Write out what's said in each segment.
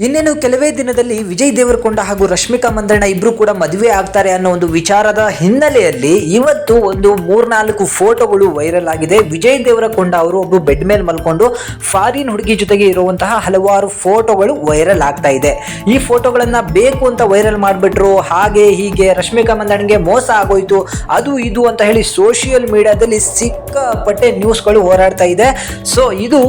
ಇನ್ನೇನು ಕೆಲವೇ ದಿನದಲ್ಲಿ ವಿಜಯ್ ದೇವರಕೊಂಡ ಹಾಗೂ ರಶ್ಮಿಕಾ ಮಂದಣ್ಣ ಇಬ್ರು ಕೂಡ ಮದುವೆ ಆಗ್ತಾರೆ ಅನ್ನೋ ಒಂದು ವಿಚಾರದ ಹಿನ್ನೆಲೆಯಲ್ಲಿ ಇವತ್ತು ಒಂದು 3-4 ಫೋಟೋಗಳು ವೈರಲ್ ಆಗಿದೆ. ವಿಜಯ್ ದೇವರಕೊಂಡ ಅವರು ಒಬ್ಬರು ಬೆಡ್ ಮೇಲೆ ಮಲ್ಕೊಂಡು ಫಾರಿನ್ ಹುಡುಗಿ ಜೊತೆಗೆ ಇರುವಂತಹ ಹಲವಾರು ಫೋಟೋಗಳು ವೈರಲ್ ಆಗ್ತಾ ಇದೆ. ಈ ಫೋಟೋಗಳನ್ನ ಬೇಕು ಅಂತ ವೈರಲ್ ಮಾಡಿಬಿಟ್ರು, ಹಾಗೆ ಹೀಗೆ ರಶ್ಮಿಕಾ ಮಂದಣ್ಣಗೆ ಮೋಸ ಆಗೋಯ್ತು ಅದು ಇದು ಅಂತ ಹೇಳಿ ಸೋಷಿಯಲ್ ಮೀಡಿಯಾದಲ್ಲಿ ಸಿಕ್ಕಾಪಟ್ಟೆ ನ್ಯೂಸ್ಗಳು ಹೋರಾಡ್ತಾ ಇದೆ. ಸೊ ಇದು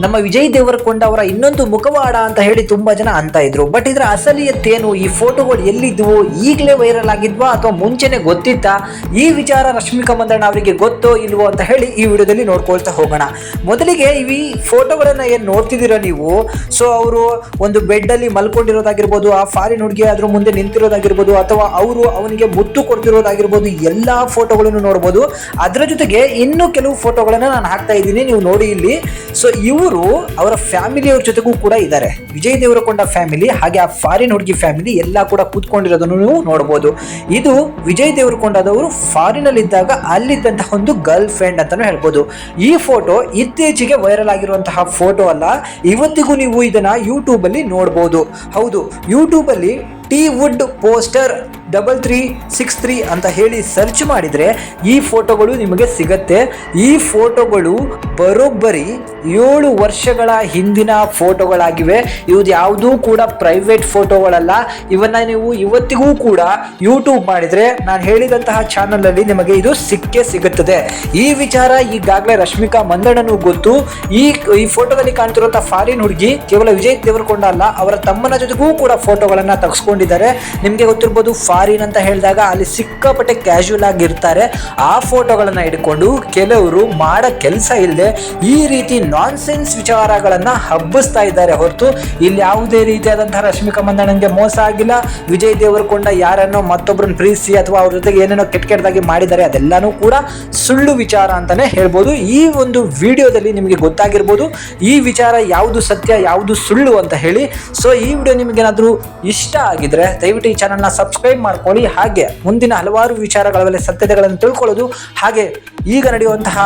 ನಮ್ಮ ವಿಜಯ್ ದೇವರಕೊಂಡ ಅವರ ಇನ್ನೊಂದು ಮುಖವಾಡ ಅಂತ ಹೇಳಿ ತುಂಬಾ ಜನ ಅಂತ ಇದ್ರು. ಬಟ್ ಇದರ ಅಸಲಿಯತ್ತೇನು, ಈ ಫೋಟೋಗಳು ಎಲ್ಲಿದ್ವು, ಈಗಲೇ ವೈರಲ್ ಆಗಿದ್ವಾ ಅಥವಾ ಮುಂಚೆನೆ ಗೊತ್ತಿತ್ತಾ, ಈ ವಿಚಾರ ರಶ್ಮಿಕಾ ಮಂದಣ್ಣ ಅವರಿಗೆ ಗೊತ್ತೋ ಇಲ್ವೋ ಅಂತ ಹೇಳಿ ಈ ವಿಡಿಯೋದಲ್ಲಿ ನೋಡ್ಕೊಳ್ತಾ ಹೋಗೋಣ. ಮೊದಲಿಗೆ ಈ ಫೋಟೋಗಳನ್ನ ಏನು ನೋಡ್ತಿದ್ದೀರಾ ನೀವು, ಸೊ ಅವರು ಒಂದು ಬೆಡ್ ಅಲ್ಲಿ ಮಲ್ಕೊಂಡಿರೋದಾಗಿರ್ಬೋದು, ಆ ಫಾರಿನ್ ಹುಡುಗಿ ಅದ್ರ ಮುಂದೆ ನಿಂತಿರೋದಾಗಿರ್ಬೋದು, ಅಥವಾ ಅವರು ಅವನಿಗೆ ಮುತ್ತು ಕೊಡ್ತಿರೋದಾಗಿರ್ಬೋದು, ಎಲ್ಲಾ ಫೋಟೋಗಳನ್ನು ನೋಡ್ಬೋದು. ಅದರ ಜೊತೆಗೆ ಇನ್ನೂ ಕೆಲವು ಫೋಟೋಗಳನ್ನ ನಾನು ಹಾಕ್ತಾ ಇದ್ದೀನಿ, ನೀವು ನೋಡಿ ಇಲ್ಲಿ. ಸೊ ಇವರು ಅವರ ಫ್ಯಾಮಿಲಿಯವ್ರ ಜೊತೆಗೂ ಕೂಡ ಇದ್ದಾರೆ, ವಿಜಯ್ ದೇವರಕೊಂಡ ಫ್ಯಾಮಿಲಿ ಹಾಗೆ ಆ ಫಾರಿನ್ ಹುಡುಗಿ ಫ್ಯಾಮಿಲಿ ಎಲ್ಲ ಕೂಡ ಕೂತ್ಕೊಂಡಿರೋದನ್ನು ನೀವು ನೋಡಬಹುದು. ಇದು ವಿಜಯ್ ದೇವರಕೊಂಡದವರು ಫಾರಿನ್ ಅಲ್ಲಿ ಇದ್ದಾಗ ಅಲ್ಲಿದ್ದಂತಹ ಒಂದು ಗರ್ಲ್ ಫ್ರೆಂಡ್ ಅಂತಾನು ಹೇಳ್ಬೋದು. ಈ ಫೋಟೋ ಇತ್ತೀಚೆಗೆ ವೈರಲ್ ಆಗಿರುವಂತಹ ಫೋಟೋ ಅಲ್ಲ, ಇವತ್ತಿಗೂ ನೀವು ಇದನ್ನ ಯೂಟ್ಯೂಬ್ ಅಲ್ಲಿ ನೋಡಬಹುದು. ಹೌದು, ಯೂಟ್ಯೂಬ್ ಅಲ್ಲಿ ಟಿ ವುಡ್ ಪೋಸ್ಟರ್ 3363 ಅಂತ ಹೇಳಿ ಸರ್ಚ್ ಮಾಡಿದ್ರೆ ಈ ಫೋಟೋಗಳು ನಿಮಗೆ ಸಿಗತ್ತೆ. ಈ ಫೋಟೋಗಳು ಬರೋಬ್ಬರಿ 7 ವರ್ಷಗಳ ಹಿಂದಿನ ಫೋಟೋಗಳಾಗಿವೆ. ಇವ್ದು ಯಾವುದೂ ಕೂಡ ಪ್ರೈವೇಟ್ ಫೋಟೋಗಳಲ್ಲ. ಇವನ್ನ ನೀವು ಇವತ್ತಿಗೂ ಕೂಡ ಯೂಟ್ಯೂಬ್ ಮಾಡಿದ್ರೆ ನಾನು ಹೇಳಿದಂತಹ ಚಾನಲ್ ಅಲ್ಲಿ ನಿಮಗೆ ಇದು ಸಿಕ್ಕೇ ಸಿಗುತ್ತದೆ. ಈ ವಿಚಾರ ಈಗಾಗಲೇ ರಶ್ಮಿಕಾ ಮಂದಣ್ಣನೂ ಗೊತ್ತು. ಈ ಫೋಟೋದಲ್ಲಿ ಕಾಣ್ತಿರುವಂತಹ ಫಾರಿನ್ ಹುಡುಗಿ ಕೇವಲ ವಿಜಯ್ ದೇವರಕೊಂಡ ಅಲ್ಲ, ಅವರ ತಮ್ಮನ ಜೊತೆಗೂ ಕೂಡ ಫೋಟೋಗಳನ್ನ ತೆಗೆಸ್ಕೊಂಡಿದ್ದಾರೆ. ನಿಮ್ಗೆ ಗೊತ್ತಿರ್ಬೋದು, ಫಾರಿನ್ ಅಂತ ಹೇಳಿದಾಗ ಅಲ್ಲಿ ಸಿಕ್ಕಾಪಟ್ಟೆ ಕ್ಯಾಶುವಲ್ ಆಗಿರ್ತಾರೆ. ಆ ಫೋಟೋಗಳನ್ನ ಇಟ್ಕೊಂಡು ಕೆಲವರು ಮಾಡೋ ಕೆಲಸ ಇಲ್ಲದೆ ಈ ರೀತಿ ನಾನ್ಸೆನ್ಸ್ ವಿಚಾರಗಳನ್ನ ಹಬ್ಬಿಸ್ತಾ ಇದ್ದಾರೆ ಹೊರತು ಇಲ್ಲಿ ಯಾವುದೇ ರೀತಿಯಾದಂತಹ ರಶ್ಮಿಕಾ ಮಂದಣ್ಣನಿಗೆ ಮೋಸ ಆಗಿಲ್ಲ. ವಿಜಯ್ ದೇವರಕೊಂಡ ಯಾರನ್ನೋ ಮತ್ತೊಬ್ಬರನ್ನ ಪ್ರೀತಿಸಿ ಅಥವಾ ಅವ್ರ ಜೊತೆಗೆ ಏನೇನೋ ಕೆಟ್ಟದಾಗಿ ಮಾಡಿದ್ದಾರೆ, ಅದೆಲ್ಲಾನು ಕೂಡ ಸುಳ್ಳು ವಿಚಾರ ಅಂತಾನೆ ಹೇಳ್ಬೋದು. ಈ ಒಂದು ವಿಡಿಯೋದಲ್ಲಿ ನಿಮಗೆ ಗೊತ್ತಾಗಿರ್ಬೋದು ಈ ವಿಚಾರ ಯಾವುದು ಸತ್ಯ ಯಾವುದು ಸುಳ್ಳು ಅಂತ ಹೇಳಿ. ಸೊ ಈ ವಿಡಿಯೋ ನಿಮಗೇನಾದ್ರೂ ಇಷ್ಟ ಆಗಿದ್ರೆ ದಯವಿಟ್ಟು ಈ ಚಾನಲ್ನ ಸಬ್ಸ್ಕ್ರೈಬ್ ಮಾಡ್ಕೊಳ್ಳಿ. ಹಾಗೆ ಮುಂದಿನ ಹಲವಾರು ವಿಚಾರಗಳ ಮೇಲೆ ಸತ್ಯತೆಗಳನ್ನು ತಿಳ್ಕೊಳ್ಳೋದು ಹಾಗೆ ಈಗ ನಡೆಯುವಂತಹ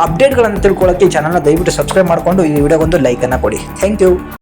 ಅಪ್ಡೇಟ್ಗಳನ್ನು ತಿಳ್ಕೊಳ್ಳೋಕೆ ಈ ಚಾನಲ್ನ ದಯವಿಟ್ಟು ಸಬ್ಸ್ಕ್ರೈಬ್ ಮಾಡಿಕೊಂಡು ಈ ವಿಡಿಯೋಗೊಂದು ಲೈಕ್ ಅನ್ನು ಕೊಡಿ. Thank you.